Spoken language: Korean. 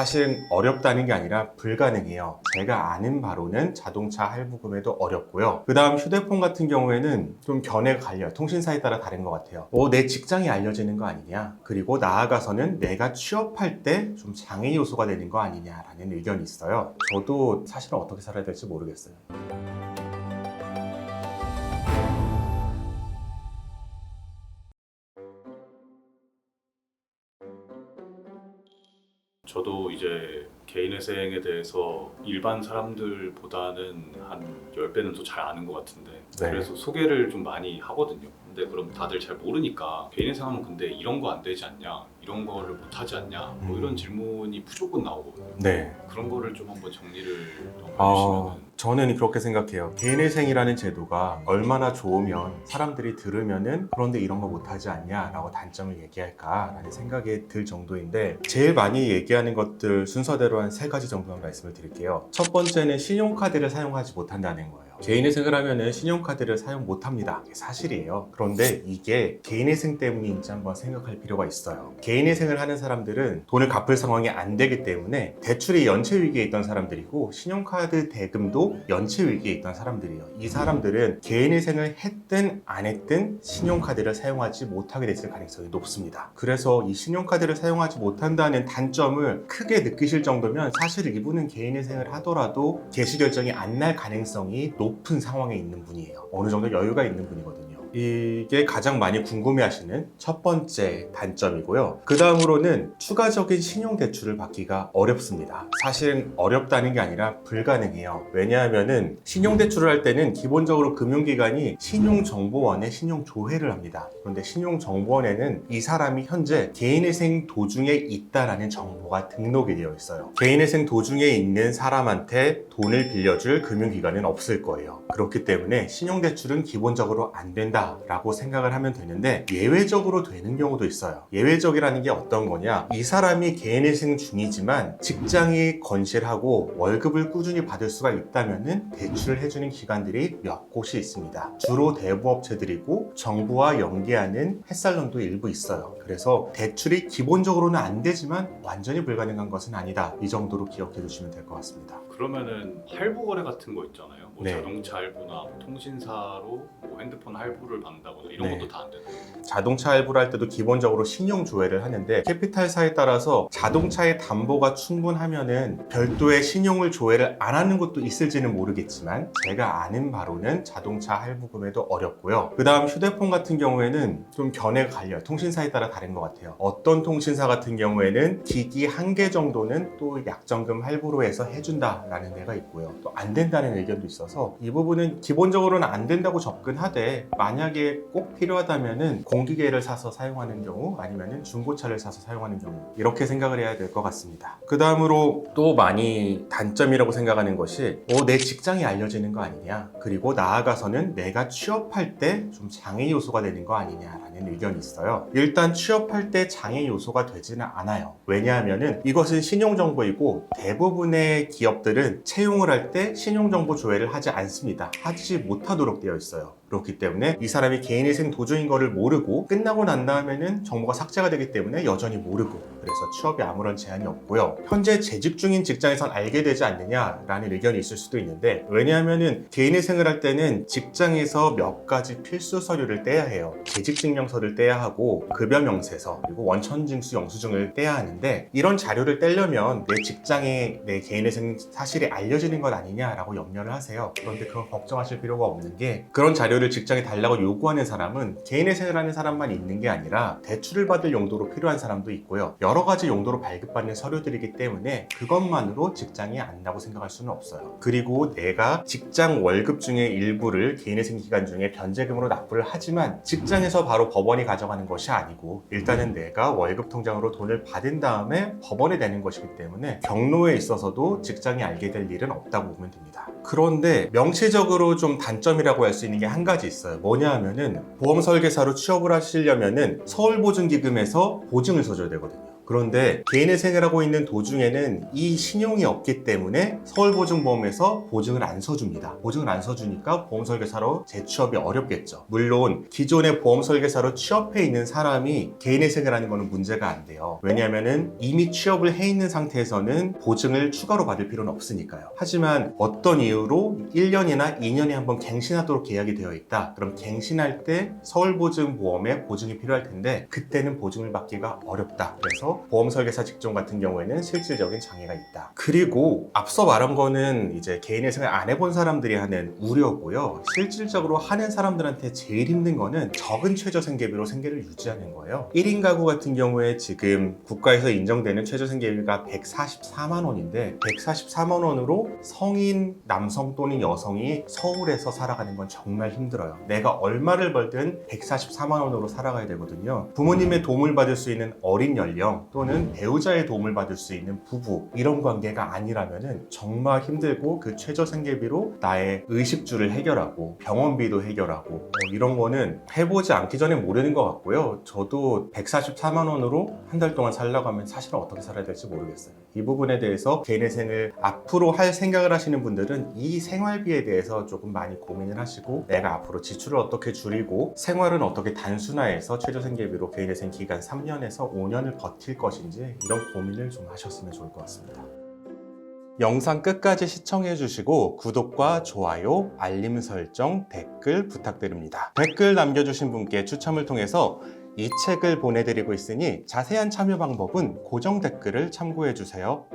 사실은 어렵다는 게 아니라 불가능해요. 제가 아는 바로는 자동차 할부금에도 어렵고요. 그 다음 휴대폰 같은 경우에는 좀 견해가 갈려요. 통신사에 따라 다른 것 같아요. 내 직장이 알려지는 거 아니냐, 그리고 나아가서는 내가 취업할 때 좀 장애 요소가 되는 거 아니냐라는 의견이 있어요. 저도 사실은 어떻게 살아야 될지 모르겠어요. 저도 이제 개인회생에 대해서 일반 사람들보다는 한 10배는 더 잘 아는 것 같은데 네. 그래서 소개를 좀 많이 하거든요. 근데 그럼 다들 잘 모르니까 개인회생하면 근데 이런 거 안 되지 않냐? 이런 거를 못 하지 않냐? 뭐 이런 질문이 무조건 나오거든요. 네. 그런 거를 좀 한번 정리를 좀 해주시면은 저는 그렇게 생각해요. 개인회생이라는 제도가 얼마나 좋으면 사람들이 들으면은 그런데 이런 거 못하지 않냐 라고 단점을 얘기할까 라는 생각이 들 정도인데, 제일 많이 얘기하는 것들 순서대로 한 3가지 정도만 말씀을 드릴게요. 첫 번째는 신용카드를 사용하지 못한다는 거예요. 개인회생을 하면은 신용카드를 사용 못합니다. 이게 사실이에요. 그런데 이게 개인회생 때문인지 한번 생각할 필요가 있어요. 개인회생을 하는 사람들은 돈을 갚을 상황이 안 되기 때문에 대출이 연체 위기에 있던 사람들이고, 신용카드 대금도 연체 위기에 있던 사람들이에요. 이 사람들은 개인회생을 했든 안 했든 신용카드를 사용하지 못하게 됐을 가능성이 높습니다. 그래서 이 신용카드를 사용하지 못한다는 단점을 크게 느끼실 정도면 사실 이분은 개인회생을 하더라도 개시 결정이 안 날 가능성이 높은 상황에 있는 분이에요. 어느 정도 여유가 있는 분이거든요. 이게 가장 많이 궁금해하시는 첫 번째 단점이고요. 그 다음으로는 추가적인 신용대출을 받기가 어렵습니다. 사실은 어렵다는 게 아니라 불가능해요. 왜냐하면은 신용대출을 할 때는 기본적으로 금융기관이 신용정보원에 신용조회를 합니다. 그런데 신용정보원에는 이 사람이 현재 개인회생 도중에 있다라는 정보가 등록이 되어 있어요. 개인회생 도중에 있는 사람한테 돈을 빌려줄 금융기관은 없을 거예요. 그렇기 때문에 신용대출은 기본적으로 안 된다 라고 생각을 하면 되는데, 예외적으로 되는 경우도 있어요. 예외적이라는 게 어떤 거냐, 이 사람이 개인회생 중이지만 직장이 건실하고 월급을 꾸준히 받을 수가 있다면 대출을 해주는 기관들이 몇 곳이 있습니다. 주로 대부업체들이고 정부와 연계하는 햇살론도 일부 있어요. 그래서 대출이 기본적으로는 안 되지만 완전히 불가능한 것은 아니다, 이 정도로 기억해 두시면 될 것 같습니다. 그러면은 할부 거래 같은 거 있잖아요. 뭐 네. 자동차 할부나 뭐 통신사로 뭐 핸드폰 할부를 받는다거나 이런 네. 것도 다 안 되나요? 자동차 할부를 할 때도 기본적으로 신용 조회를 하는데, 캐피탈사에 따라서 자동차의 담보가 충분하면은 별도의 신용을 조회를 안 하는 것도 있을지는 모르겠지만, 제가 아는 바로는 자동차 할부금에도 어렵고요. 그 다음 휴대폰 같은 경우에는 좀 견해가 갈려요. 통신사에 따라 다른 것 같아요. 어떤 통신사 같은 경우에는 기기 1개 정도는 또 약정금 할부로 해서 해준다라는 데가 있고요. 또 안 된다는 의견도 있어서 이 부분은 기본적으로는 안 된다고 접근하되, 만약에 꼭 필요하다면은 공기계를 사서 사용하는 경우, 아니면은 중고차를 사서 사용하는 경우, 이렇게 생각을 해야 될 것 같습니다. 그 다음으로 또 많이 단점이라고 생각하는 것이 내 직장이 알려지는 거 아니냐, 그리고 나아가서는 내가 취업할 때 좀 장애 요소가 되는 거 아니냐라는 의견이 있어요. 일단 취업할 때 장애 요소가 되지는 않아요. 왜냐하면은 이것은 신용정보이고, 대부분의 기업들은 채용을 할 때 신용정보 조회를 하지 않습니다. 하지 못하도록 되어 있어요. 그렇기 때문에 이 사람이 개인회생 도중인 거를 모르고 끝나고 난 다음에는 정보가 삭제가 되기 때문에 여전히 모르고, 그래서 취업에 아무런 제한이 없고요. 현재 재직 중인 직장에선 알게 되지 않느냐라는 의견이 있을 수도 있는데, 왜냐하면은 개인회생을 할 때는 직장에서 몇 가지 필수 서류를 떼야 해요. 재직증명서를 떼야 하고, 급여명세서, 그리고 원천징수 영수증을 떼야 하는데, 이런 자료를 떼려면 내 직장에 내 개인회생 사실이 알려지는 것 아니냐라고 염려를 하세요. 그런데 그건 걱정하실 필요가 없는 게, 그런 자료를 직장에 달라고 요구하는 사람은 개인회생을 하는 사람만 있는 게 아니라 대출을 받을 용도로 필요한 사람도 있고요. 여러 가지 용도로 발급받는 서류들이기 때문에 그것만으로 직장이 안다고 생각할 수는 없어요. 그리고 내가 직장 월급 중에 일부를 개인회생 기간 중에 변제금으로 납부를 하지만 직장에서 바로 법원이 가져가는 것이 아니고, 일단은 내가 월급 통장으로 돈을 받은 다음에 법원에 내는 것이기 때문에 경로에 있어서도 직장이 알게 될 일은 없다고 보면 됩니다. 그런데 명시적으로 좀 단점이라고 할 수 있는 게 한 가지 있어요. 뭐냐 하면은, 보험 설계사로 취업을 하시려면은 서울보증기금에서 보증을 서줘야 되거든요. 그런데 개인의 생활하고 있는 도중에는 이 신용이 없기 때문에 서울보증보험에서 보증을 안 서줍니다. 보증을 안 서주니까 보험설계사로 재취업이 어렵겠죠. 물론 기존의 보험설계사로 취업해 있는 사람이 개인의 생활하는 거는 문제가 안 돼요. 왜냐하면 이미 취업을 해 있는 상태에서는 보증을 추가로 받을 필요는 없으니까요. 하지만 어떤 이유로 1년이나 2년에 한번 갱신하도록 계약이 되어 있다. 그럼 갱신할 때 서울보증보험에 보증이 필요할 텐데 그때는 보증을 받기가 어렵다. 그래서 보험설계사 직종 같은 경우에는 실질적인 장애가 있다. 그리고 앞서 말한 거는 이제 개인의 생활 안 해본 사람들이 하는 우려고요. 실질적으로 하는 사람들한테 제일 힘든 거는 적은 최저생계비로 생계를 유지하는 거예요. 1인 가구 같은 경우에 지금 국가에서 인정되는 최저생계비가 144만 원인데 144만 원으로 성인 남성 또는 여성이 서울에서 살아가는 건 정말 힘들어요. 내가 얼마를 벌든 144만 원으로 살아가야 되거든요. 부모님의 도움을 받을 수 있는 어린 연령 또는 배우자의 도움을 받을 수 있는 부부 이런 관계가 아니라면 정말 힘들고 그 최저생계비로 나의 의식주를 해결하고 병원비도 해결하고 이런 거는 해보지 않기 전에 모르는 것 같고요. 저도 144만 원으로 한 달 동안 살려고 하면 사실은 어떻게 살아야 될지 모르겠어요. 이 부분에 대해서 개인의 생을 앞으로 할 생각을 하시는 분들은 이 생활비에 대해서 조금 많이 고민을 하시고 내가 앞으로 지출을 어떻게 줄이고 생활은 어떻게 단순화해서 최저생계비로 개인의 생 기간 3년에서 5년을 버틸 것인지 이런 고민을 좀 하셨으면 좋을 것 같습니다. 영상 끝까지 시청해 주시고 구독과 좋아요, 알림 설정, 댓글 부탁드립니다. 댓글 남겨주신 분께 추첨을 통해서 이 책을 보내드리고 있으니 자세한 참여 방법은 고정 댓글을 참고해 주세요.